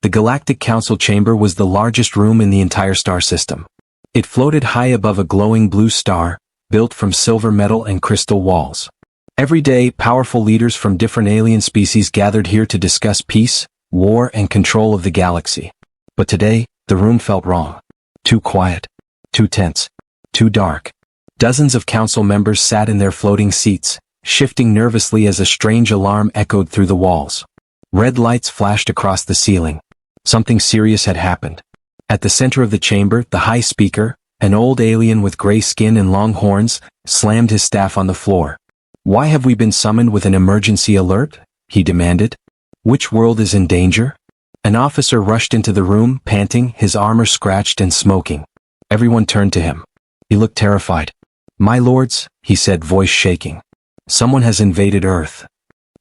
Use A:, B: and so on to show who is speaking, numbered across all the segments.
A: The Galactic Council chamber was the largest room in the entire star system. It floated high above a glowing blue star, built from silver metal and crystal walls. Every day, powerful leaders from different alien species gathered here to discuss peace, war, and control of the galaxy. But today, the room felt wrong. Too quiet. Too tense. Too dark. Dozens of council members sat in their floating seats, shifting nervously as a strange alarm echoed through the walls. Red lights flashed across the ceiling. Something serious had happened. At the center of the chamber, the High Speaker, an old alien with gray skin and long horns, slammed his staff on the floor. "Why have we been summoned with an emergency alert?" he demanded. "Which world is in danger?" An officer rushed into the room, panting, his armor scratched and smoking. Everyone turned to him. He looked terrified. "My lords," he said, voice shaking. "Someone has invaded Earth."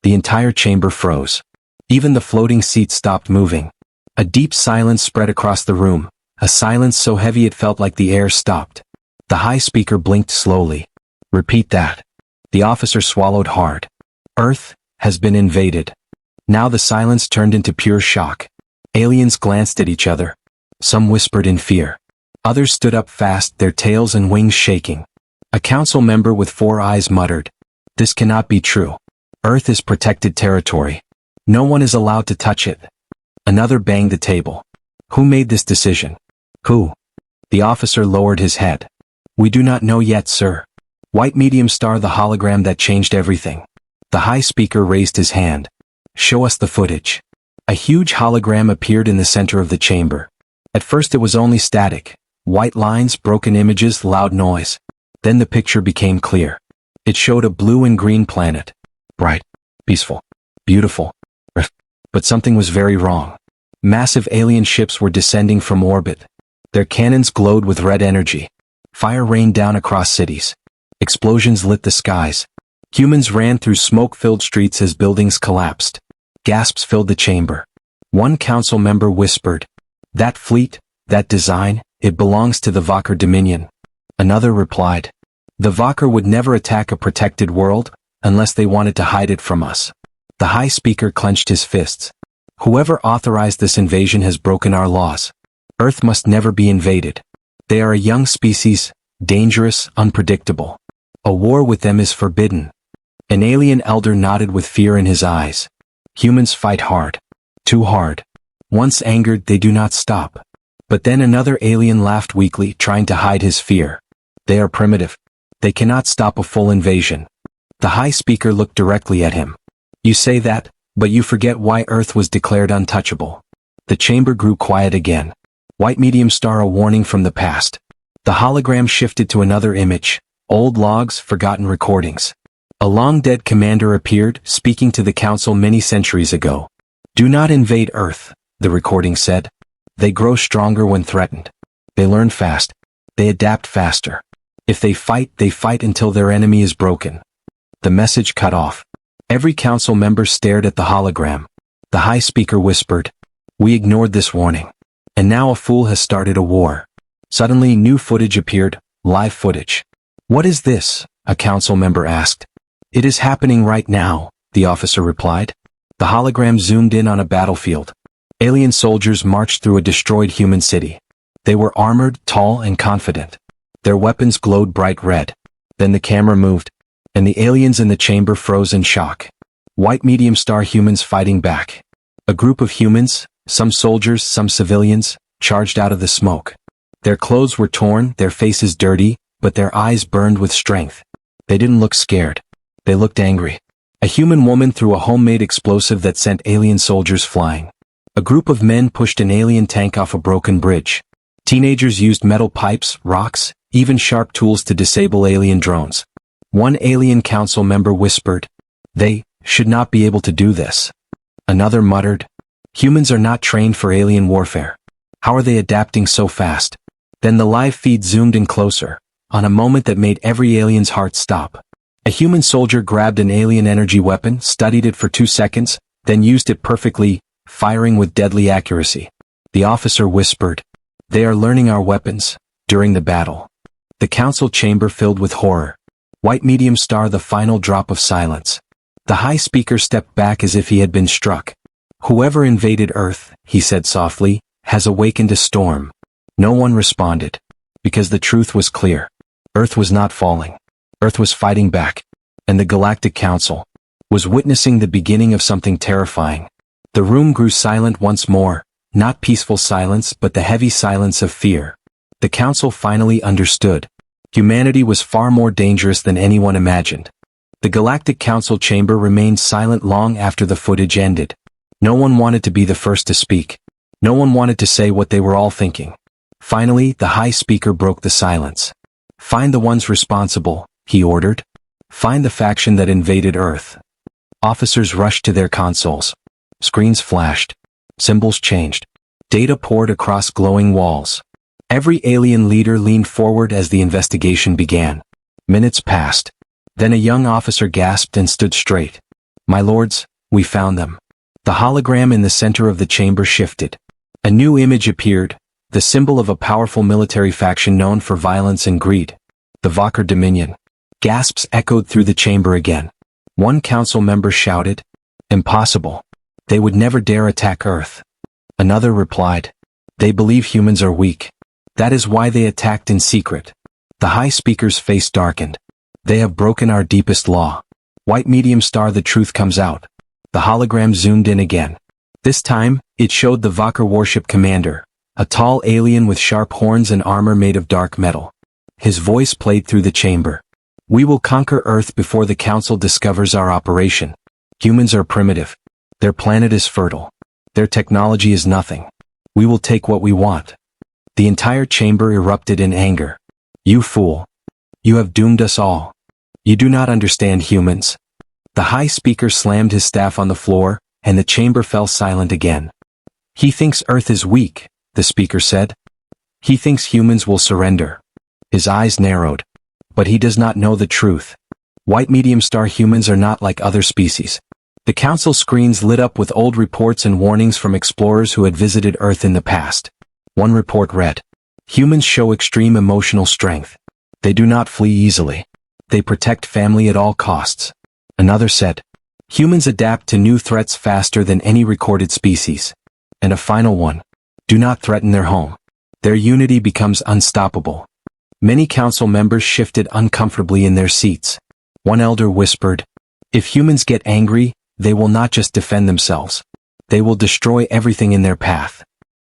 A: The entire chamber froze. Even the floating seats stopped moving. A deep silence spread across the room, a silence so heavy it felt like the air stopped. The High Speaker blinked slowly. "Repeat that." The officer swallowed hard. "Earth has been invaded." Now the silence turned into pure shock. Aliens glanced at each other. Some whispered in fear. Others stood up fast, their tails and wings shaking. A council member with 4 eyes muttered, "This cannot be true. Earth is protected territory. No one is allowed to touch it." Another banged the table. "Who made this decision?" "Who?" The officer lowered his head. "We do not know yet, sir." White medium star, the hologram that changed everything. The High Speaker raised his hand. "Show us the footage." A huge hologram appeared in the center of the chamber. At first it was only static. White lines, broken images, loud noise. Then the picture became clear. It showed a blue and green planet. Bright, peaceful, beautiful. But something was very wrong. Massive alien ships were descending from orbit. Their cannons glowed with red energy. Fire rained down across cities. Explosions lit the skies. Humans ran through smoke-filled streets as buildings collapsed. Gasps filled the chamber. One council member whispered, "That fleet, that design, it belongs to the Valkyr Dominion." Another replied, "The Valkyr would never attack a protected world, unless they wanted to hide it from us." The High Speaker clenched his fists. "Whoever authorized this invasion has broken our laws. Earth must never be invaded. They are a young species, dangerous, unpredictable. A war with them is forbidden." An alien elder nodded with fear in his eyes. "Humans fight hard. Too hard. Once angered, they do not stop." But then another alien laughed weakly, trying to hide his fear. "They are primitive. They cannot stop a full invasion." The High Speaker looked directly at him. "You say that, but you forget why Earth was declared untouchable." The chamber grew quiet again. White medium star, a warning from the past. The hologram shifted to another image. Old logs, forgotten recordings. A long-dead commander appeared, speaking to the council many centuries ago. "Do not invade Earth," the recording said. "They grow stronger when threatened. They learn fast. They adapt faster. If they fight until their enemy is broken." The message cut off. Every council member stared at the hologram. The High Speaker whispered, "We ignored this warning. And now a fool has started a war." Suddenly new footage appeared, live footage. "What is this?" a council member asked. "It is happening right now," the officer replied. The hologram zoomed in on a battlefield. Alien soldiers marched through a destroyed human city. They were armored, tall, and confident. Their weapons glowed bright red. Then the camera moved, and the aliens in the chamber froze in shock. White medium star humans fighting back. A group of humans, some soldiers, some civilians, charged out of the smoke. Their clothes were torn, their faces dirty, but their eyes burned with strength. They didn't look scared. They looked angry. A human woman threw a homemade explosive that sent alien soldiers flying. A group of men pushed an alien tank off a broken bridge. Teenagers used metal pipes, rocks, even sharp tools to disable alien drones. One alien council member whispered, "They should not be able to do this." Another muttered, "Humans are not trained for alien warfare. How are they adapting so fast?" Then the live feed zoomed in closer, on a moment that made every alien's heart stop. A human soldier grabbed an alien energy weapon, studied it for 2 seconds, then used it perfectly, firing with deadly accuracy. The officer whispered, "They are learning our weapons," during the battle. The council chamber filled with horror. White medium star, the final drop of silence. The High Speaker stepped back as if he had been struck. Whoever invaded Earth, he said softly, has awakened a storm. No one responded. Because the truth was clear. Earth was not falling. Earth was fighting back. And the Galactic Council was witnessing the beginning of something terrifying. The room grew silent once more, not peaceful silence but the heavy silence of fear. The Council finally understood. Humanity was far more dangerous than anyone imagined. The Galactic Council chamber remained silent long after the footage ended. No one wanted to be the first to speak. No one wanted to say what they were all thinking. Finally, the High Speaker broke the silence. Find the ones responsible, he ordered. Find the faction that invaded Earth. Officers rushed to their consoles. Screens flashed. Symbols changed. Data poured across glowing walls. Every alien leader leaned forward as the investigation began. Minutes passed. Then a young officer gasped and stood straight. My lords, we found them. The hologram in the center of the chamber shifted. A new image appeared, the symbol of a powerful military faction known for violence and greed. The Valkyr Dominion. Gasps echoed through the chamber again. One council member shouted, "Impossible. They would never dare attack Earth." Another replied, "They believe humans are weak. That is why they attacked in secret." The High Speaker's face darkened. "They have broken our deepest law." White medium star, the truth comes out. The hologram zoomed in again. This time, it showed the Valkyr warship commander, a tall alien with sharp horns and armor made of dark metal. His voice played through the chamber. "We will conquer Earth before the Council discovers our operation. Humans are primitive. Their planet is fertile. Their technology is nothing. We will take what we want." The entire chamber erupted in anger. "You fool. You have doomed us all. You do not understand humans." The High Speaker slammed his staff on the floor, and the chamber fell silent again. "He thinks Earth is weak," the speaker said. "He thinks humans will surrender." His eyes narrowed. "But he does not know the truth. White medium star humans are not like other species." The council screens lit up with old reports and warnings from explorers who had visited Earth in the past. One report read, "Humans show extreme emotional strength. They do not flee easily. They protect family at all costs." Another said, "Humans adapt to new threats faster than any recorded species." And a final one, "Do not threaten their home. Their unity becomes unstoppable." Many council members shifted uncomfortably in their seats. One elder whispered, "If humans get angry, they will not just defend themselves. They will destroy everything in their path."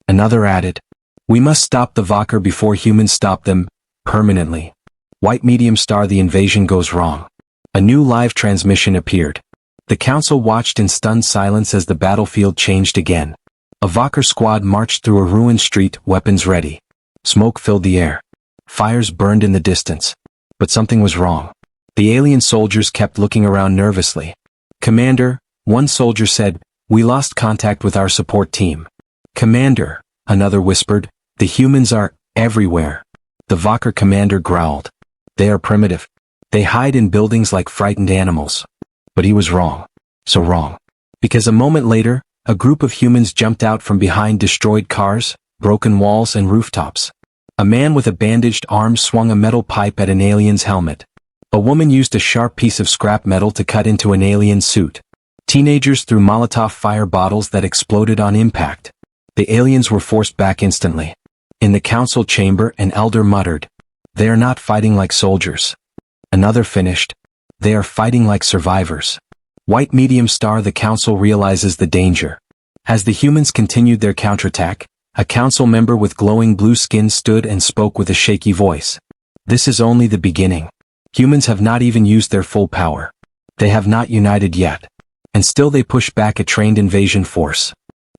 A: Another added, "We must stop the Valkyr before humans stop them, permanently." White medium star, the invasion goes wrong. A new live transmission appeared. The council watched in stunned silence as the battlefield changed again. A Valkyr squad marched through a ruined street, weapons ready. Smoke filled the air. Fires burned in the distance. But something was wrong. The alien soldiers kept looking around nervously. "Commander," one soldier said, "we lost contact with our support team." "Commander," another whispered, "the humans are everywhere." The Valkyr commander growled, "They are primitive. They hide in buildings like frightened animals." But he was wrong. So wrong. Because a moment later, a group of humans jumped out from behind destroyed cars, broken walls and rooftops. A man with a bandaged arm swung a metal pipe at an alien's helmet. A woman used a sharp piece of scrap metal to cut into an alien suit. Teenagers threw Molotov fire bottles that exploded on impact. The aliens were forced back instantly. In the council chamber, an elder muttered, "They are not fighting like soldiers." Another finished, "They are fighting like survivors." White medium star, the council realizes the danger. As the humans continued their counterattack, a council member with glowing blue skin stood and spoke with a shaky voice. "This is only the beginning. Humans have not even used their full power. They have not united yet. And still they push back a trained invasion force."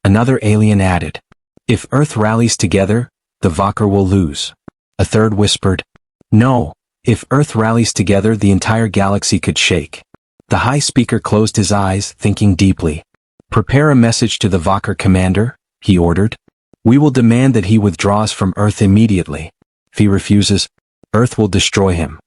A: Another alien added, "If Earth rallies together, the Valkyr will lose." A third whispered, "No. If Earth rallies together, the entire galaxy could shake." The High Speaker closed his eyes, thinking deeply. "Prepare a message to the Valkyr commander," he ordered. "We will demand that he withdraws from Earth immediately. If he refuses, Earth will destroy him."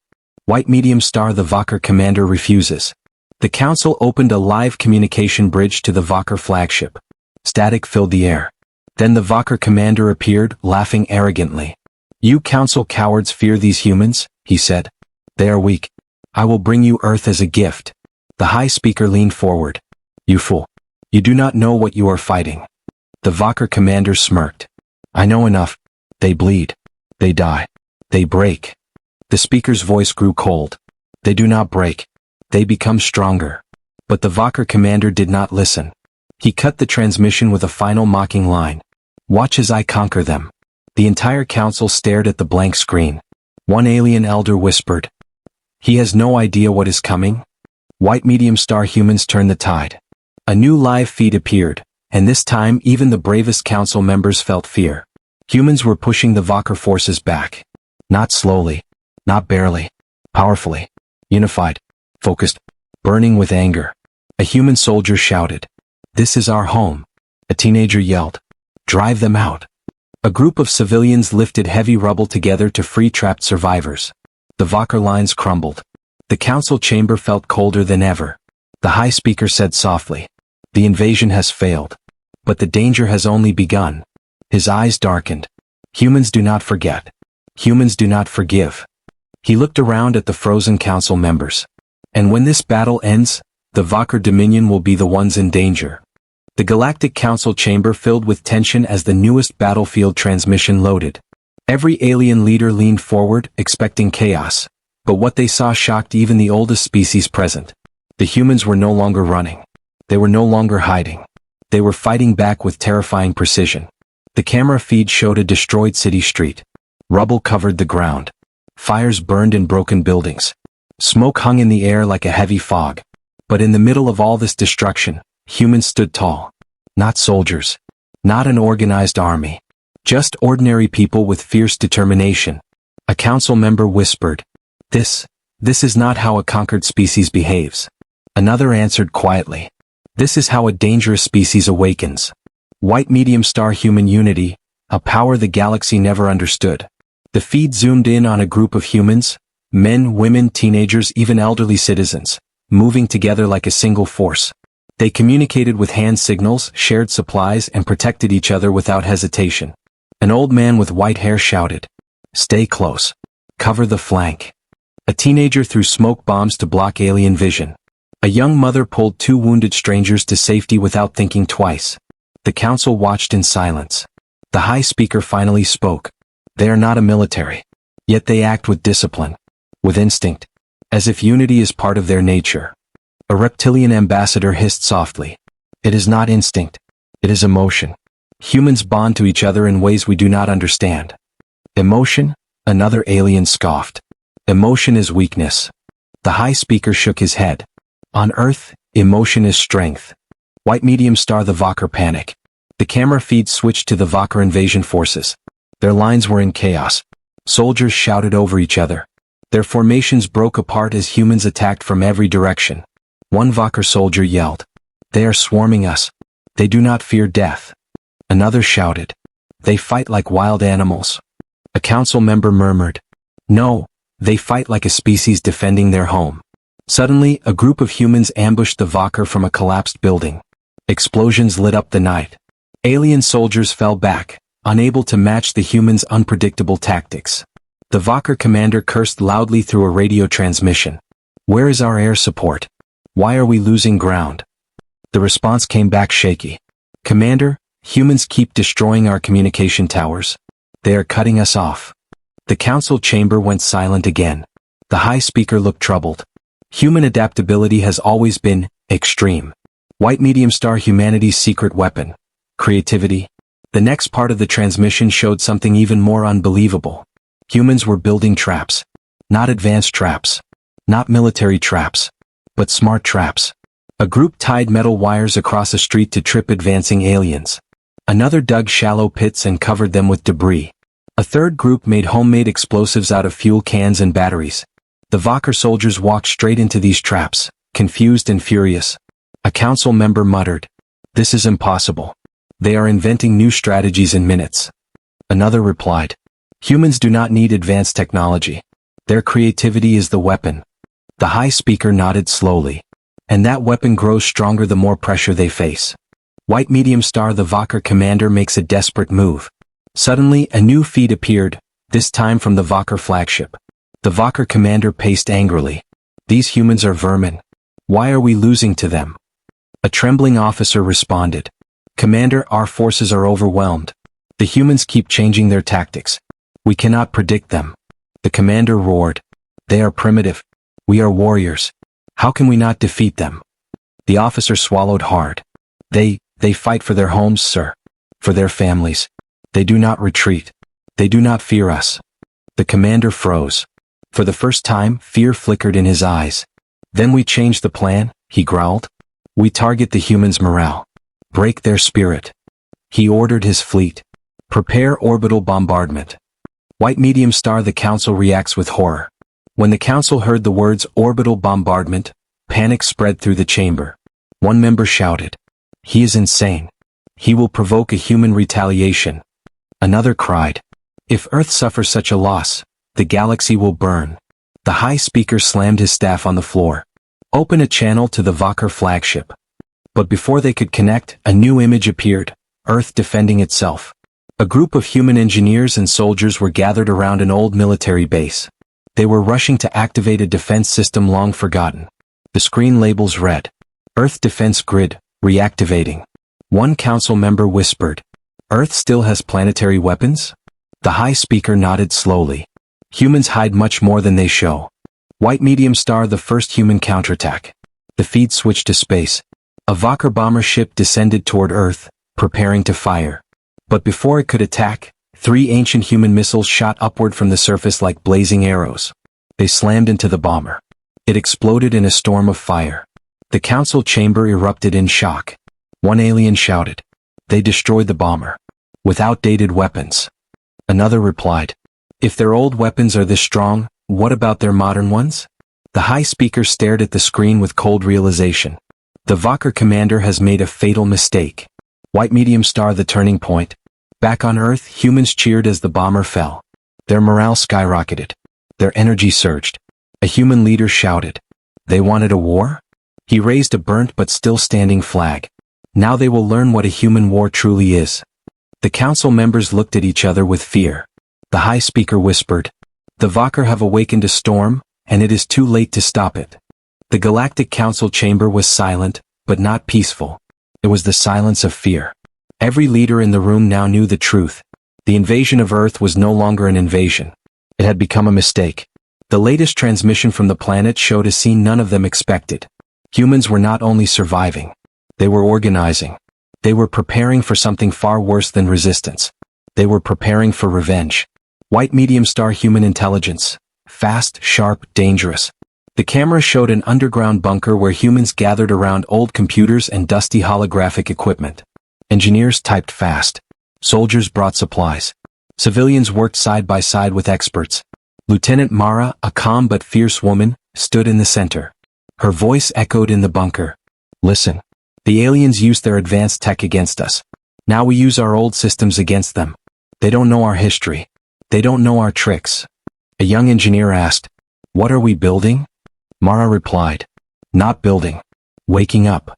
A: White medium star, the Valkyr commander refuses. The council opened a live communication bridge to the Valkyr flagship. Static filled the air. Then the Valkyr commander appeared, laughing arrogantly. "You council cowards fear these humans," he said. "They are weak. I will bring you Earth as a gift." The High Speaker leaned forward. "You fool. You do not know what you are fighting. The Valkyr commander smirked. I know enough. They bleed. They die. They break. The speaker's voice grew cold. They do not break. They become stronger. But the Valkyr commander did not listen. He cut the transmission with a final mocking line. Watch as I conquer them. The entire council stared at the blank screen. One alien elder whispered. He has no idea what is coming? White medium-star humans turned the tide. A new live feed appeared, and this time even the bravest council members felt fear. Humans were pushing the Valkyr forces back. Not slowly. Not barely. Powerfully. Unified. Focused. Burning with anger. A human soldier shouted. This is our home. A teenager yelled. Drive them out. A group of civilians lifted heavy rubble together to free trapped survivors. The Valkyr lines crumbled. The council chamber felt colder than ever. The high speaker said softly. The invasion has failed. But the danger has only begun. His eyes darkened. Humans do not forget. Humans do not forgive. He looked around at the frozen council members. And when this battle ends, the Valkyr Dominion will be the ones in danger. The Galactic Council chamber filled with tension as the newest battlefield transmission loaded. Every alien leader leaned forward, expecting chaos. But what they saw shocked even the oldest species present. The humans were no longer running. They were no longer hiding. They were fighting back with terrifying precision. The camera feed showed a destroyed city street. Rubble covered the ground. Fires burned in broken buildings. Smoke hung in the air like a heavy fog. But in the middle of all this destruction, humans stood tall. Not soldiers. Not an organized army. Just ordinary people with fierce determination. A council member whispered, This is not how a conquered species behaves. Another answered quietly, This is how a dangerous species awakens. White medium-star human unity, a power the galaxy never understood. The feed zoomed in on a group of humans, men, women, teenagers, even elderly citizens, moving together like a single force. They communicated with hand signals, shared supplies, and protected each other without hesitation. An old man with white hair shouted, Stay close. Cover the flank. A teenager threw smoke bombs to block alien vision. A young mother pulled two wounded strangers to safety without thinking twice. The council watched in silence. The high speaker finally spoke. They are not a military. Yet they act with discipline. With instinct. As if unity is part of their nature. A reptilian ambassador hissed softly. It is not instinct. It is emotion. Humans bond to each other in ways we do not understand. Emotion? Another alien scoffed. Emotion is weakness. The high speaker shook his head. On Earth, emotion is strength. White medium-star the Valkyr panic. The camera feed switched to the Valkyr invasion forces. Their lines were in chaos. Soldiers shouted over each other. Their formations broke apart as humans attacked from every direction. One Valkyr soldier yelled, They are swarming us. They do not fear death. Another shouted, They fight like wild animals. A council member murmured, No, they fight like a species defending their home. Suddenly, a group of humans ambushed the Valkyr from a collapsed building. Explosions lit up the night. Alien soldiers fell back, unable to match the humans' unpredictable tactics. The Valkyr commander cursed loudly through a radio transmission. Where is our air support? Why are we losing ground? The response came back shaky. Commander, humans keep destroying our communication towers. They are cutting us off. The council chamber went silent again. The high speaker looked troubled. Human adaptability has always been extreme. White medium-star humanity's secret weapon. Creativity. The next part of the transmission showed something even more unbelievable. Humans were building traps. Not advanced traps. Not military traps. But smart traps. A group tied metal wires across a street to trip advancing aliens. Another dug shallow pits and covered them with debris. A third group made homemade explosives out of fuel cans and batteries. The Valkyr soldiers walked straight into these traps, confused and furious. A council member muttered, This is impossible. They are inventing new strategies in minutes. Another replied, Humans do not need advanced technology. Their creativity is the weapon. The high speaker nodded slowly. And that weapon grows stronger the more pressure they face. White medium-star the Valkyr commander makes a desperate move. Suddenly, a new feed appeared, this time from the Valkyr flagship. The Valkyr commander paced angrily. These humans are vermin. Why are we losing to them? A trembling officer responded. Commander, our forces are overwhelmed. The humans keep changing their tactics. We cannot predict them. The commander roared. They are primitive. We are warriors. How can we not defeat them? The officer swallowed hard. They fight for their homes, sir. For their families. They do not retreat. They do not fear us. The commander froze. For the first time, fear flickered in his eyes. Then we change the plan, he growled. We target the humans' morale. Break their spirit. He ordered his fleet. Prepare orbital bombardment. White medium star. The council reacts with horror. When the council heard the words orbital bombardment, panic spread through the chamber. One member shouted. He is insane. He will provoke a human retaliation. Another cried. If Earth suffers such a loss, the galaxy will burn. The high speaker slammed his staff on the floor. Open a channel to the Valkyr flagship. But before they could connect, a new image appeared, Earth defending itself. A group of human engineers and soldiers were gathered around an old military base. They were rushing to activate a defense system long forgotten. The screen labels read, Earth Defense Grid, reactivating. One council member whispered, Earth still has planetary weapons? The high speaker nodded slowly. Humans hide much more than they show. White medium star. The first human counterattack. The feed switched to space. A Valkyr bomber ship descended toward Earth, preparing to fire. But before it could attack, 3 ancient human missiles shot upward from the surface like blazing arrows. They slammed into the bomber. It exploded in a storm of fire. The council chamber erupted in shock. One alien shouted. They destroyed the bomber. With outdated weapons. Another replied. If their old weapons are this strong, what about their modern ones? The high speaker stared at the screen with cold realization. The Valkyr commander has made a fatal mistake. White medium star. The turning point. Back on Earth, humans cheered as the bomber fell. Their morale skyrocketed. Their energy surged. A human leader shouted. They wanted a war? He raised a burnt but still standing flag. Now they will learn what a human war truly is. The council members looked at each other with fear. The high speaker whispered. The Valkyr have awakened a storm, and it is too late to stop it. The Galactic Council chamber was silent, but not peaceful. It was the silence of fear. Every leader in the room now knew the truth. The invasion of Earth was no longer an invasion. It had become a mistake. The latest transmission from the planet showed a scene none of them expected. Humans were not only surviving. They were organizing. They were preparing for something far worse than resistance. They were preparing for revenge. White medium star. Human intelligence. Fast, sharp, dangerous. The camera showed an underground bunker where humans gathered around old computers and dusty holographic equipment. Engineers typed fast. Soldiers brought supplies. Civilians worked side by side with experts. Lieutenant Mara, a calm but fierce woman, stood in the center. Her voice echoed in the bunker. Listen. The aliens used their advanced tech against us. Now we use our old systems against them. They don't know our history. They don't know our tricks. A young engineer asked, What are we building? Mara replied, Not building. Waking up.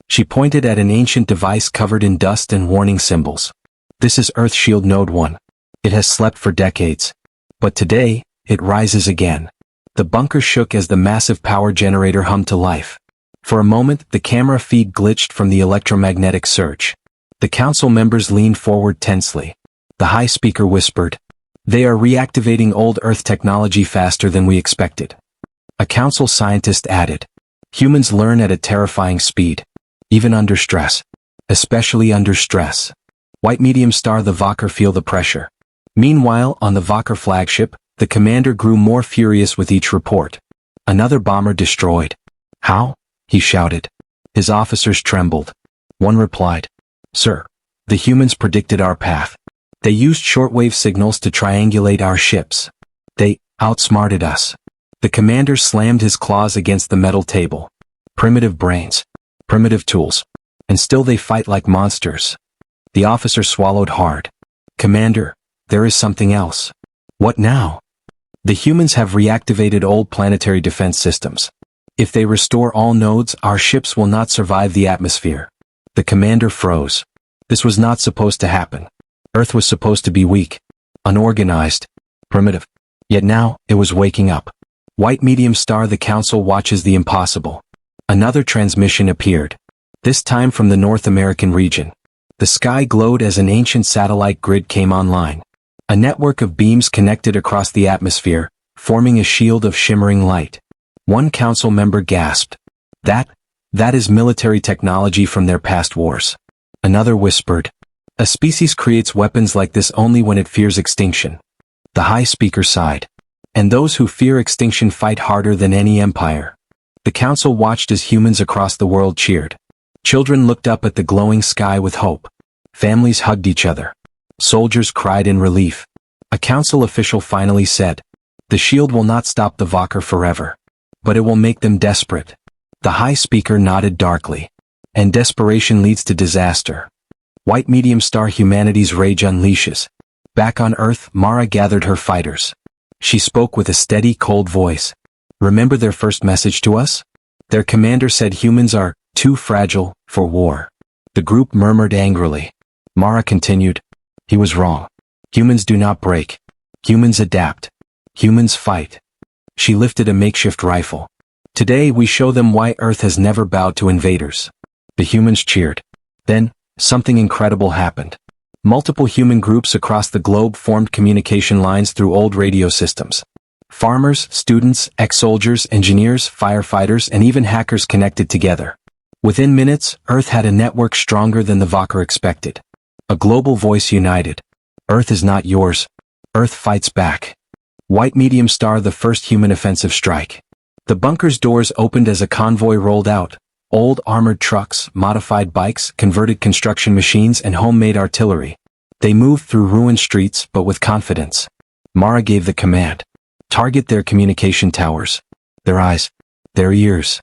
A: She pointed at an ancient device covered in dust and warning symbols. This is Earth Shield Node 1. It has slept for decades. But today, it rises again. The bunker shook as the massive power generator hummed to life. For a moment, the camera feed glitched from the electromagnetic surge. The council members leaned forward tensely. The high speaker whispered, They are reactivating old Earth technology faster than we expected. A council scientist added, Humans learn at a terrifying speed. Even under stress. Especially under stress. White medium star. The Valkyr feel the pressure. Meanwhile, on the Valkyr flagship, the commander grew more furious with each report. Another bomber destroyed. How? He shouted. His officers trembled. One replied, Sir, the humans predicted our path. They used shortwave signals to triangulate our ships. They outsmarted us. The commander slammed his claws against the metal table. Primitive brains. Primitive tools. And still they fight like monsters. The officer swallowed hard. Commander, there is something else. What now? The humans have reactivated old planetary defense systems. If they restore all nodes, our ships will not survive the atmosphere. The commander froze. This was not supposed to happen. Earth was supposed to be weak, unorganized, primitive. Yet now, it was waking up. White medium star. The council watches the impossible. Another transmission appeared. this time from the North American region. The sky glowed as an ancient satellite grid came online. A network of beams connected across the atmosphere, forming a shield of shimmering light. One council member gasped. That is military technology from their past wars. Another whispered. A species creates weapons like this only when it fears extinction. The High Speaker sighed. And those who fear extinction fight harder than any empire. The council watched as humans across the world cheered. Children looked up at the glowing sky with hope. Families hugged each other. Soldiers cried in relief. A council official finally said, "The shield will not stop the Valkyr forever. But it will make them desperate." The High Speaker nodded darkly. And desperation leads to disaster. White medium star humanity's rage unleashes. Back on Earth, Mara gathered her fighters. She spoke with a steady, cold voice. Remember their first message to us? Their commander said humans are too fragile for war. The group murmured angrily. Mara continued. He was wrong. Humans do not break. Humans adapt. Humans fight. She lifted a makeshift rifle. Today we show them why Earth has never bowed to invaders. The humans cheered. Then, something incredible happened. Multiple human groups across the globe formed communication lines through old radio systems. Farmers, students, ex-soldiers, engineers, firefighters, and even hackers connected together. Within minutes, Earth had a network stronger than the Valkyr expected. A global voice united. Earth is not yours. Earth fights back. White medium star, the first human offensive strike. The bunker's doors opened as a convoy rolled out. Old armored trucks, modified bikes, converted construction machines, and homemade artillery. They moved through ruined streets, but with confidence. Mara gave the command. Target their communication towers. Their eyes. Their ears.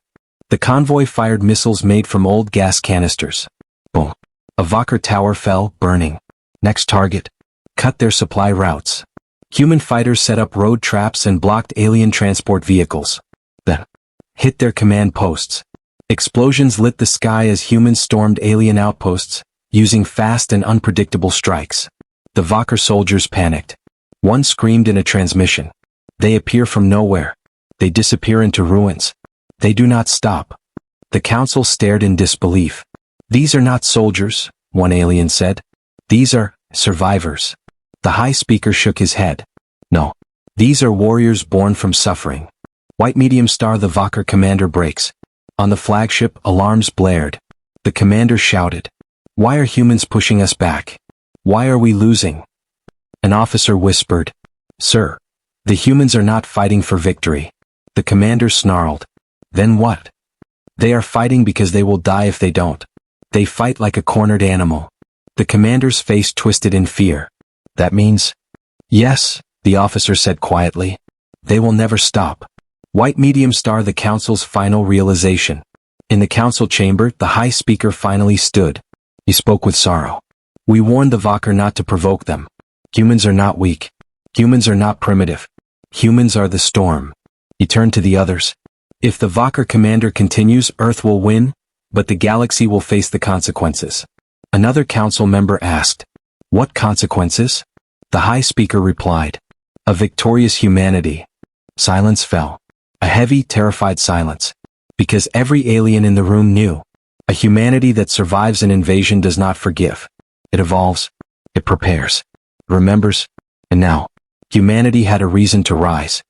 A: The convoy fired missiles made from old gas canisters. Boom. A Valkyr tower fell, burning. Next target. Cut their supply routes. Human fighters set up road traps and blocked alien transport vehicles. Then, hit their command posts. Explosions lit the sky as humans stormed alien outposts, using fast and unpredictable strikes. The Valkyr soldiers panicked. One screamed in a transmission. They appear from nowhere. They disappear into ruins. They do not stop. The council stared in disbelief. These are not soldiers, one alien said. These are survivors. The High Speaker shook his head. No. These are warriors born from suffering. White medium star, the Valkyr commander breaks. On the flagship, alarms blared. The commander shouted. Why are humans pushing us back? Why are we losing? An officer whispered. Sir, the humans are not fighting for victory. The commander snarled. Then what? They are fighting because they will die if they don't. They fight like a cornered animal. The commander's face twisted in fear. That means? Yes, the officer said quietly. They will never stop. White medium star, the council's final realization. In the council chamber, the High Speaker finally stood. He spoke with sorrow. We warned the Valkyr not to provoke them. Humans are not weak. Humans are not primitive. Humans are the storm. He turned to the others. If the Valkyr commander continues, Earth will win, but the galaxy will face the consequences. Another council member asked. What consequences? The High Speaker replied. A victorious humanity. Silence fell. A heavy, terrified silence. Because every alien in the room knew. A humanity that survives an invasion does not forgive. It evolves. It prepares. Remembers. And now, humanity had a reason to rise.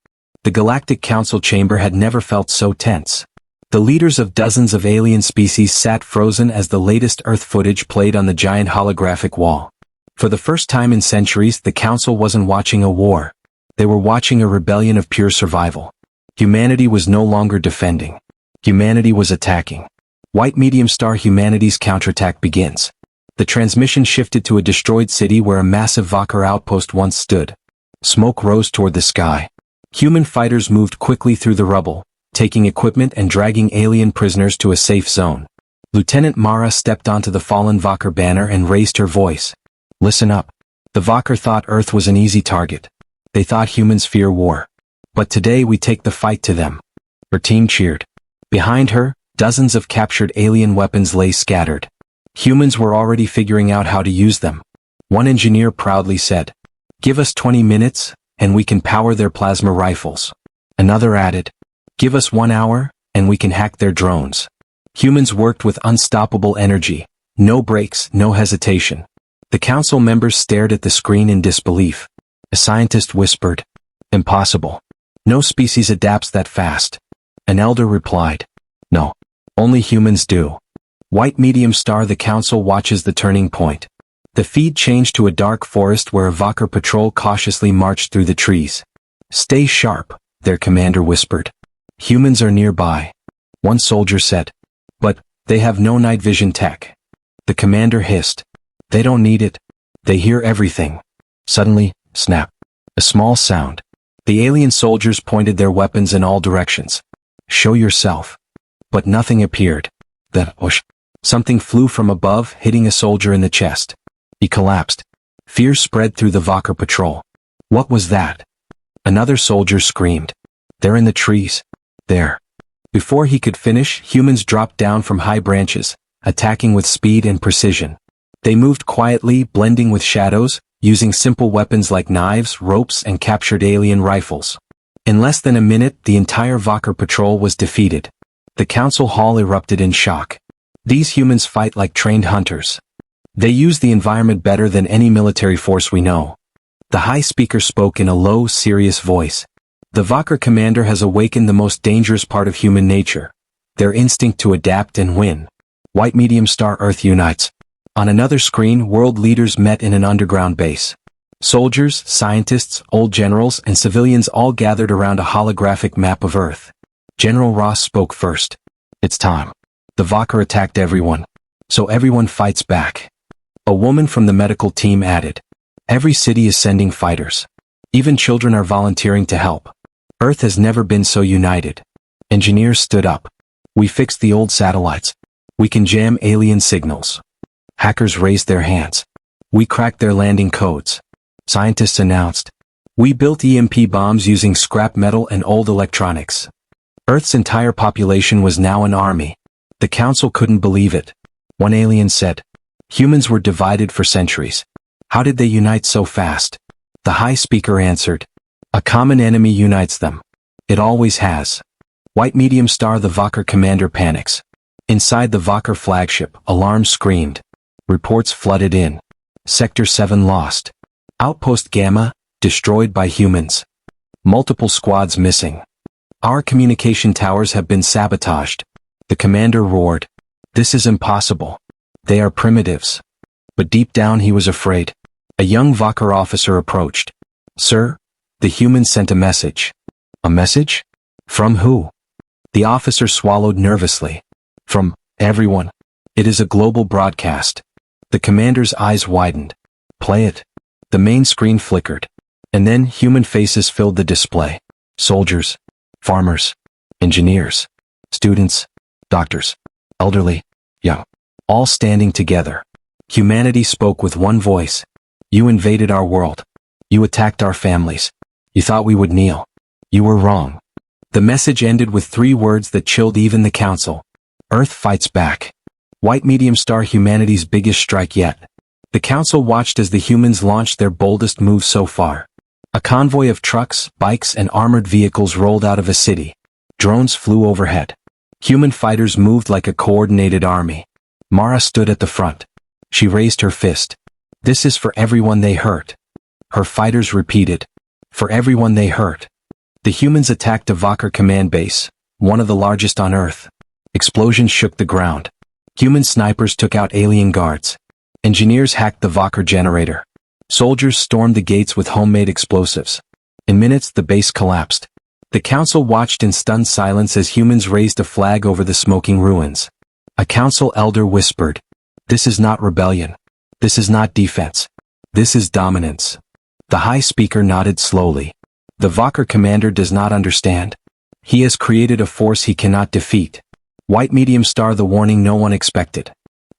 A: The Galactic Council chamber had never felt so tense. The leaders of dozens of alien species sat frozen as the latest Earth footage played on the giant holographic wall. For the first time in centuries, the Council wasn't watching a war. They were watching a rebellion of pure survival. Humanity was no longer defending. Humanity was attacking. White medium star, humanity's counterattack begins. The transmission shifted to a destroyed city where a massive Valkyr outpost once stood. Smoke rose toward the sky. Human fighters moved quickly through the rubble, taking equipment and dragging alien prisoners to a safe zone. Lieutenant Mara stepped onto the fallen Valkyr banner and raised her voice. Listen up. The Valkyr thought Earth was an easy target. They thought humans fear war. But today we take the fight to them. Her team cheered. Behind her, dozens of captured alien weapons lay scattered. Humans were already figuring out how to use them. One engineer proudly said, Give us 20 minutes, and we can power their plasma rifles. Another added, Give us 1 hour, and we can hack their drones. Humans worked with unstoppable energy. No breaks, no hesitation. The council members stared at the screen in disbelief. A scientist whispered, "Impossible. No species adapts that fast." An elder replied, "No. Only humans do." White medium star. The council watches the turning point. The feed changed to a dark forest where a Valkyr patrol cautiously marched through the trees. "Stay sharp," their commander whispered. "Humans are nearby." One soldier said, "But they have no night vision tech." The commander hissed, "They don't need it. They hear everything." Suddenly, snap. A small sound. The alien soldiers pointed their weapons in all directions. "Show yourself." But nothing appeared. Then, whoosh. Something flew from above, hitting a soldier in the chest. He collapsed. Fear spread through the Valkyr patrol. What was that? Another soldier screamed. "They're in the trees. There." Before he could finish, humans dropped down from high branches, attacking with speed and precision. They moved quietly, blending with shadows, using simple weapons like knives, ropes, and captured alien rifles. In less than a minute, the entire Valkyr patrol was defeated. The council hall erupted in shock. These humans fight like trained hunters. They use the environment better than any military force we know. The high speaker spoke in a low, serious voice. The Valkyr commander has awakened the most dangerous part of human nature. Their instinct to adapt and win. White medium star. Earth unites. On another screen, world leaders met in an underground base. Soldiers, scientists, old generals, and civilians all gathered around a holographic map of Earth. General Ross spoke first. "It's time. The Valkyr attacked everyone. So everyone fights back." A woman from the medical team added, "Every city is sending fighters. Even children are volunteering to help. Earth has never been so united." Engineers stood up. "We fixed the old satellites. We can jam alien signals." Hackers raised their hands. "We cracked their landing codes." Scientists announced, "We built EMP bombs using scrap metal and old electronics." Earth's entire population was now an army. The council couldn't believe it. One alien said, "Humans were divided for centuries. How did they unite so fast?" The high speaker answered, "A common enemy unites them. It always has." White medium star. The Valkyr commander panics. Inside the Valkyr flagship, alarms screamed. Reports flooded in. Sector 7 lost. Outpost Gamma, destroyed by humans. Multiple squads missing. Our communication towers have been sabotaged. The commander roared, "This is impossible. They are primitives." But deep down he was afraid. A young Valkyr officer approached. "Sir, the humans sent a message." "A message? From who?" The officer swallowed nervously. "From everyone. It is a global broadcast." The commander's eyes widened. "Play it." The main screen flickered. And then human faces filled the display. Soldiers, farmers, engineers, students, doctors, elderly, young, all standing together. Humanity spoke with one voice. "You invaded our world. You attacked our families. You thought we would kneel. You were wrong." The message ended with 3 words that chilled even the council. Earth fights back. White medium star. Humanity's biggest strike yet. The council watched as the humans launched their boldest move so far. A convoy of trucks, bikes, and armored vehicles rolled out of a city. Drones flew overhead. Human fighters moved like a coordinated army. Mara stood at the front. She raised her fist. "This is for everyone they hurt." Her fighters repeated, "For everyone they hurt." The humans attacked a Valkyr command base, one of the largest on Earth. Explosions shook the ground. Human snipers took out alien guards. Engineers hacked the Valkyr generator. Soldiers stormed the gates with homemade explosives. In minutes, the base collapsed. The council watched in stunned silence as humans raised a flag over the smoking ruins. A council elder whispered, "This is not rebellion. This is not defense. This is dominance." The high speaker nodded slowly. The Valkyr commander does not understand. He has created a force he cannot defeat. White medium star. The warning no one expected.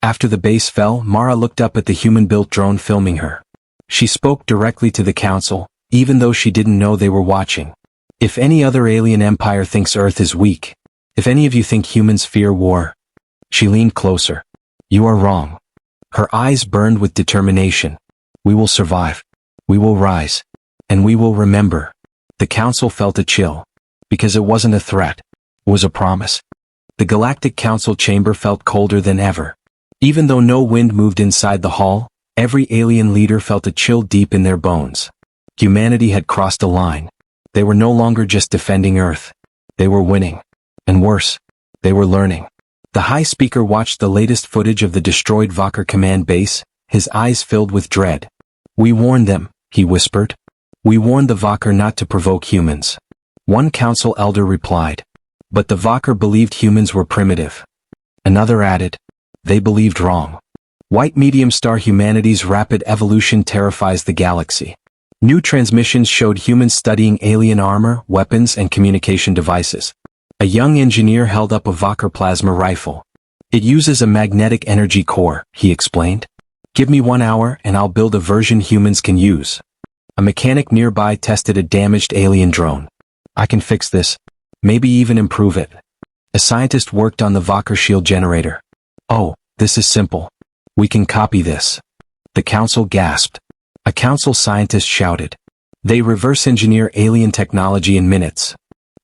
A: After the base fell, Mara looked up at the human-built drone filming her. She spoke directly to the council, even though she didn't know they were watching. "If any other alien empire thinks Earth is weak, if any of you think humans fear war," she leaned closer, "you are wrong." Her eyes burned with determination. "We will survive. We will rise. And we will remember." The council felt a chill. Because it wasn't a threat. It was a promise. The Galactic Council chamber felt colder than ever. Even though no wind moved inside the hall, every alien leader felt a chill deep in their bones. Humanity had crossed a line. They were no longer just defending Earth. They were winning. And worse, they were learning. The High Speaker watched the latest footage of the destroyed Valkyr command base, his eyes filled with dread. "We warned them," he whispered. "We warned the Valkyr not to provoke humans." One council elder replied. "But the Valkyr believed humans were primitive." Another added. "They believed wrong. White medium star humanity's rapid evolution terrifies the galaxy." New transmissions showed humans studying alien armor, weapons, and communication devices. A young engineer held up a Valkyr plasma rifle. "It uses a magnetic energy core," he explained. "Give me 1 hour and I'll build a version humans can use." A mechanic nearby tested a damaged alien drone. "I can fix this. Maybe even improve it." A scientist worked on the Valkyr shield generator. "Oh, this is simple. We can copy this." The council gasped. A council scientist shouted. "They reverse engineer alien technology in minutes."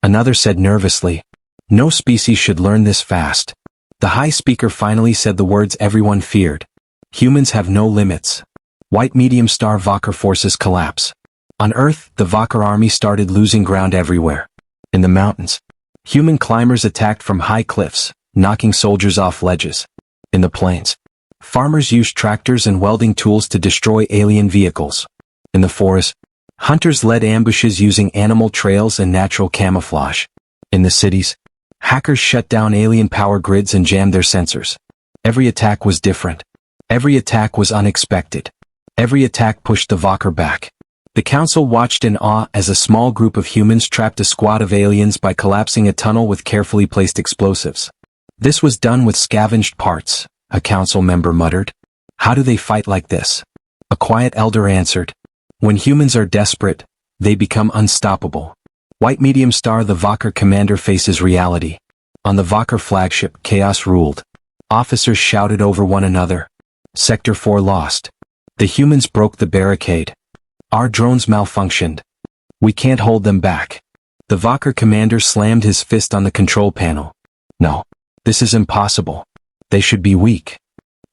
A: Another said nervously. "No species should learn this fast." The High Speaker finally said the words everyone feared. "Humans have no limits." White medium star Valkyr forces collapse. On Earth, the Valkyr army started losing ground everywhere. In the mountains, human climbers attacked from high cliffs, knocking soldiers off ledges. In the plains, farmers used tractors and welding tools to destroy alien vehicles. In the forest, hunters led ambushes using animal trails and natural camouflage. In the cities, hackers shut down alien power grids and jammed their sensors. Every attack was different. Every attack was unexpected. Every attack pushed the Valkyr back. The council watched in awe as a small group of humans trapped a squad of aliens by collapsing a tunnel with carefully placed explosives. "This was done with scavenged parts," a council member muttered. "How do they fight like this?" A quiet elder answered. "When humans are desperate, they become unstoppable." White medium star the Valkyr commander faces reality. On the Valkyr flagship, chaos ruled. Officers shouted over one another. "Sector 4 lost. The humans broke the barricade. Our drones malfunctioned. We can't hold them back." The Valkyr commander slammed his fist on the control panel. "No. This is impossible. They should be weak."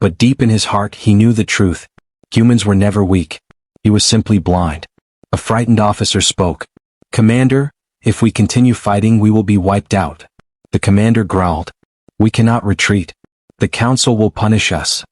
A: But deep in his heart he knew the truth. Humans were never weak. He was simply blind. A frightened officer spoke. "Commander, if we continue fighting we will be wiped out." The commander growled. "We cannot retreat. The council will punish us."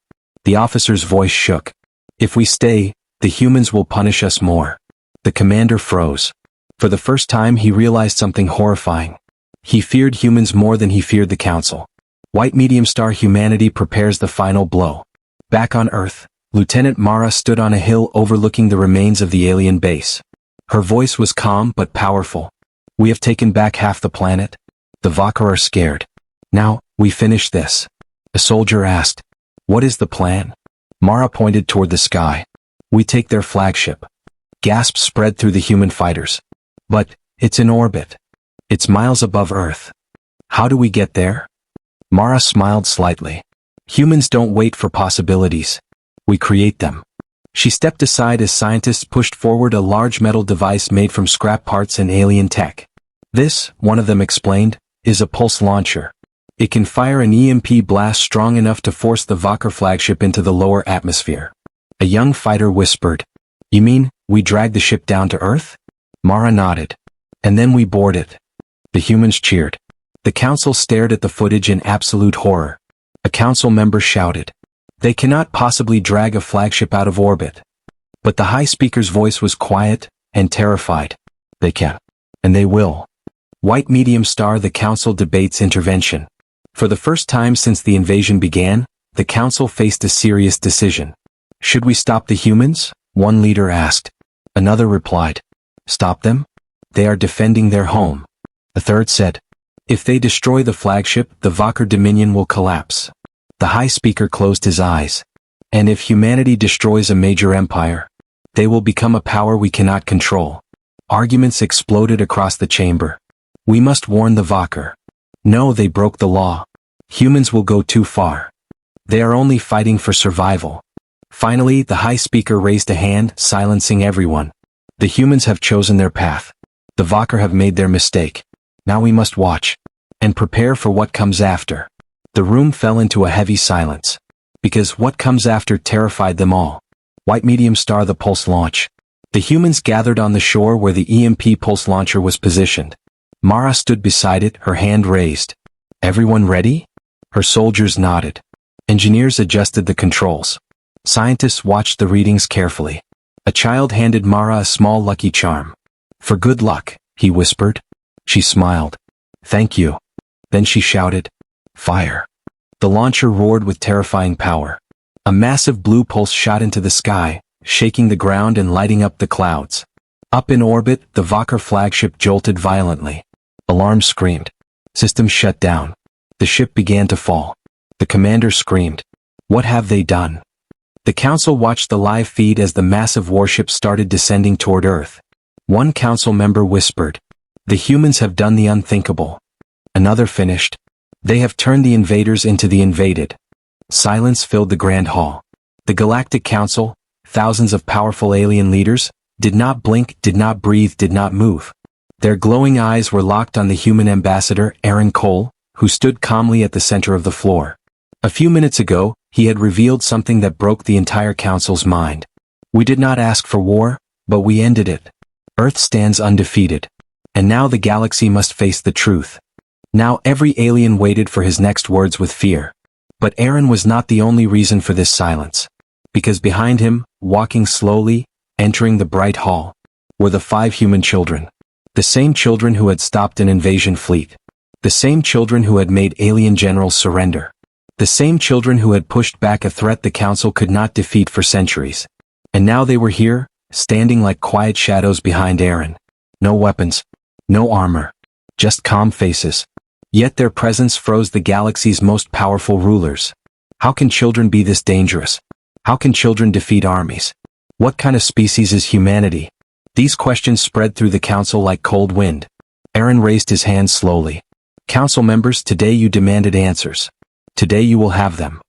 A: The officer's voice shook. "If we stay, the humans will punish us more." The commander froze. For the first time he realized something horrifying. He feared humans more than he feared the council. White medium star humanity prepares the final blow. Back on Earth, Lieutenant Mara stood on a hill overlooking the remains of the alien base. Her voice was calm but powerful. "We have taken back half the planet. The Valkyr are scared. Now, we finish this." A soldier asked, "What is the plan?" Mara pointed toward the sky. "We take their flagship." Gasps spread through the human fighters. "But, it's in orbit. It's miles above Earth. How do we get there?" Mara smiled slightly. "Humans don't wait for possibilities. We create them." She stepped aside as scientists pushed forward a large metal device made from scrap parts and alien tech. "This," one of them explained, "is a pulse launcher. It can fire an EMP blast strong enough to force the Valkyr flagship into the lower atmosphere." A young fighter whispered, "You mean, we drag the ship down to Earth?" Mara nodded. "And then we board it." The humans cheered. The council stared at the footage in absolute horror. A council member shouted, "They cannot possibly drag a flagship out of orbit." But the High Speaker's voice was quiet and terrified. "They can. And they will." White medium star the council debates intervention. For the first time since the invasion began, the council faced a serious decision. "Should we stop the humans?" one leader asked. Another replied, "Stop them? They are defending their home." A third said, "If they destroy the flagship, the Valkyr Dominion will collapse." The High Speaker closed his eyes. "And if humanity destroys a major empire, they will become a power we cannot control." Arguments exploded across the chamber. "We must warn the Valkyr." "No, they broke the law. Humans will go too far. They are only fighting for survival." Finally, the High Speaker raised a hand, silencing everyone. "The humans have chosen their path. The Valkyr have made their mistake. Now we must watch and prepare for what comes after. The room fell into a heavy silence. Because what comes after terrified them all. White medium star, the pulse launch. The humans gathered on the shore where the EMP pulse launcher was positioned. Mara stood beside it, her hand raised. Everyone ready? Her soldiers nodded. Engineers adjusted the controls. Scientists watched the readings carefully. A child handed Mara a small lucky charm. For good luck, he whispered. She smiled. Thank you. Then she shouted, fire. The launcher roared with terrifying power. A massive blue pulse shot into the sky, shaking the ground and lighting up the clouds. Up in orbit, the Valkyr flagship jolted violently. Alarms screamed. Systems shut down. The ship began to fall. The commander screamed. What have they done? The council watched the live feed as the massive warship started descending toward Earth. One council member whispered, the humans have done the unthinkable. Another finished, they have turned the invaders into the invaded. Silence filled the grand hall. The Galactic Council, thousands of powerful alien leaders, did not blink, did not breathe, did not move. Their glowing eyes were locked on the human ambassador, Aaron Cole, who stood calmly at the center of the floor. A few minutes ago, he had revealed something that broke the entire council's mind. We did not ask for war, but we ended it. Earth stands undefeated. And now the galaxy must face the truth. Now every alien waited for his next words with fear. But Aaron was not the only reason for this silence. Because behind him, walking slowly, entering the bright hall, were the 5 human children. The same children who had stopped an invasion fleet. The same children who had made alien generals surrender. The same children who had pushed back a threat the council could not defeat for centuries. And now they were here, standing like quiet shadows behind Aaron. No weapons. No armor. Just calm faces. Yet their presence froze the galaxy's most powerful rulers. How can children be this dangerous? How can children defeat armies? What kind of species is humanity? These questions spread through the council like cold wind. Aaron raised his hand slowly. Council members, today you demanded answers. Today you will have them.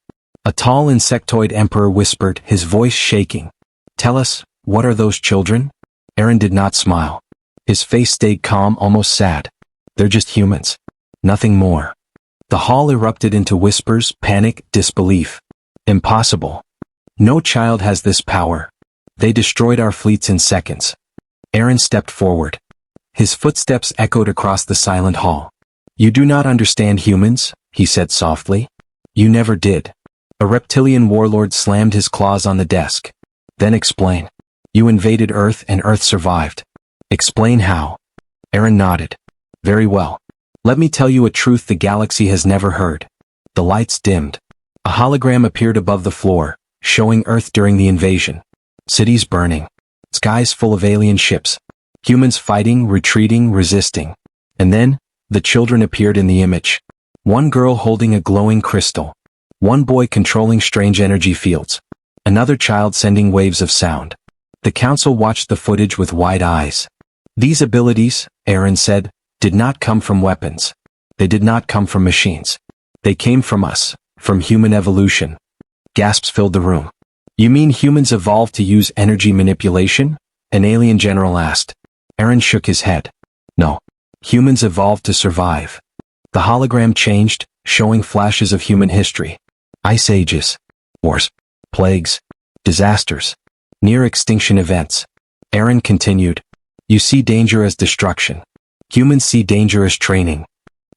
A: A tall insectoid emperor whispered, his voice shaking. Tell us, what are those children? Aaron did not smile. His face stayed calm, almost sad. They're just humans. Nothing more. The hall erupted into whispers, panic, disbelief. Impossible. No child has this power. They destroyed our fleets in seconds. Aaron stepped forward. His footsteps echoed across the silent hall. You do not understand humans, he said softly. You never did. A reptilian warlord slammed his claws on the desk. Then explain. You invaded Earth and Earth survived. Explain how. Aaron nodded. Very well. Let me tell you a truth the galaxy has never heard. The lights dimmed. A hologram appeared above the floor, showing Earth during the invasion. Cities burning. Skies full of alien ships. Humans fighting, retreating, resisting. And then, the children appeared in the image. One girl holding a glowing crystal. One boy controlling strange energy fields. Another child sending waves of sound. The council watched the footage with wide eyes. These abilities, Aaron said, did not come from weapons. They did not come from machines. They came from us, from human evolution. Gasps filled the room. You mean humans evolved to use energy manipulation? An alien general asked. Aaron shook his head. No. Humans evolved to survive. The hologram changed, showing flashes of human history. Ice ages. Wars. Plagues. Disasters. Near-extinction events. Aaron continued. You see danger as destruction. Humans see danger as training.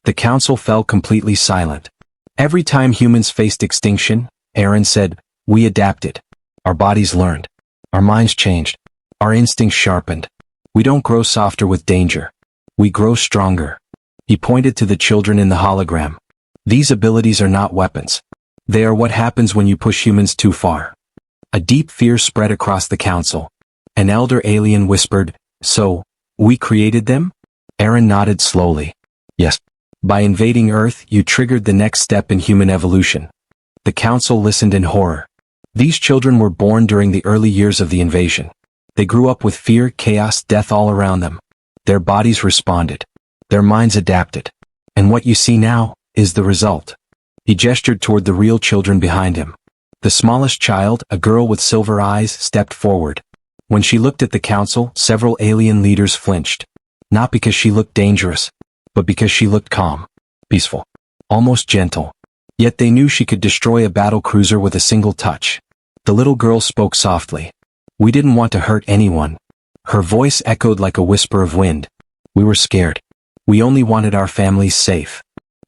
A: The council fell completely silent. Every time humans faced extinction, Aaron said, we adapted. Our bodies learned. Our minds changed. Our instincts sharpened. We don't grow softer with danger. We grow stronger. He pointed to the children in the hologram. These abilities are not weapons. They are what happens when you push humans too far. A deep fear spread across the council. An elder alien whispered, so, we created them? Aaron nodded slowly. Yes. By invading Earth, you triggered the next step in human evolution. The council listened in horror. These children were born during the early years of the invasion. They grew up with fear, chaos, death all around them. Their bodies responded. Their minds adapted. And what you see now is the result. He gestured toward the real children behind him. The smallest child, a girl with silver eyes, stepped forward. When she looked at the council, several alien leaders flinched. Not because she looked dangerous, but because she looked calm. peaceful, almost gentle. Yet they knew she could destroy a battle cruiser with a single touch. The little girl spoke softly. We didn't want to hurt anyone. Her voice echoed like a whisper of wind. We were scared. We only wanted our families safe.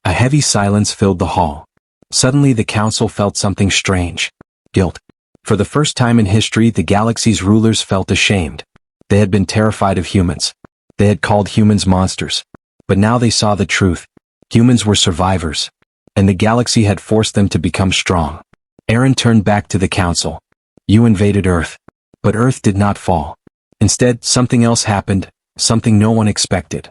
A: A heavy silence filled the hall. Suddenly the council felt something strange. Guilt. For the first time in history, the galaxy's rulers felt ashamed. They had been terrified of humans. They had called humans monsters. But now they saw the truth. Humans were survivors. And the galaxy had forced them to become strong. Aaron turned back to the council. You invaded Earth. But Earth did not fall. Instead, something else happened, something no one expected.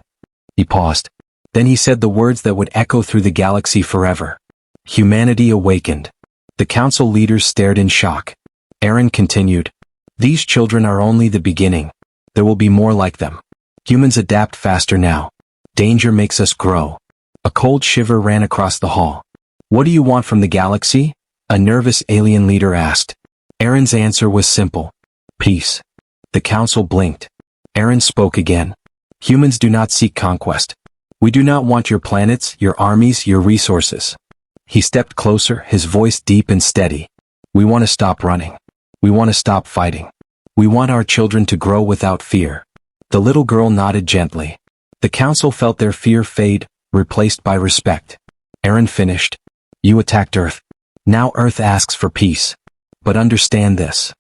A: He paused. Then he said the words that would echo through the galaxy forever. Humanity awakened. The council leaders stared in shock. Aaron continued. These children are only the beginning. There will be more like them. Humans adapt faster now. Danger makes us grow. A cold shiver ran across the hall. What do you want from the galaxy? A nervous alien leader asked. Aaron's answer was simple. Peace. The council blinked. Aaron spoke again. Humans do not seek conquest. We do not want your planets, your armies, your resources. He stepped closer, his voice deep and steady. We want to stop running. We want to stop fighting. We want our children to grow without fear. The little girl nodded gently. The council felt their fear fade, replaced by respect. Aaron finished. You attacked Earth. Now Earth asks for peace. But understand this.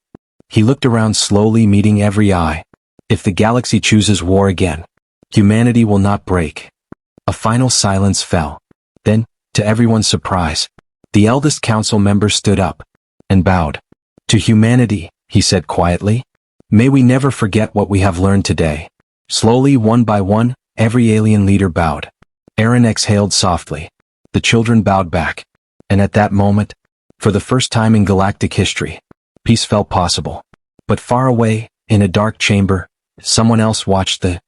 A: He looked around slowly, meeting every eye. If the galaxy chooses war again, humanity will not break. A final silence fell. Then, to everyone's surprise, the eldest council member stood up and bowed. To humanity, he said quietly, may we never forget what we have learned today. Slowly, one by one, every alien leader bowed. Aaron exhaled softly. The children bowed back. And at that moment, for the first time in galactic history, peace felt possible. But far away, in a dark chamber, someone else watched the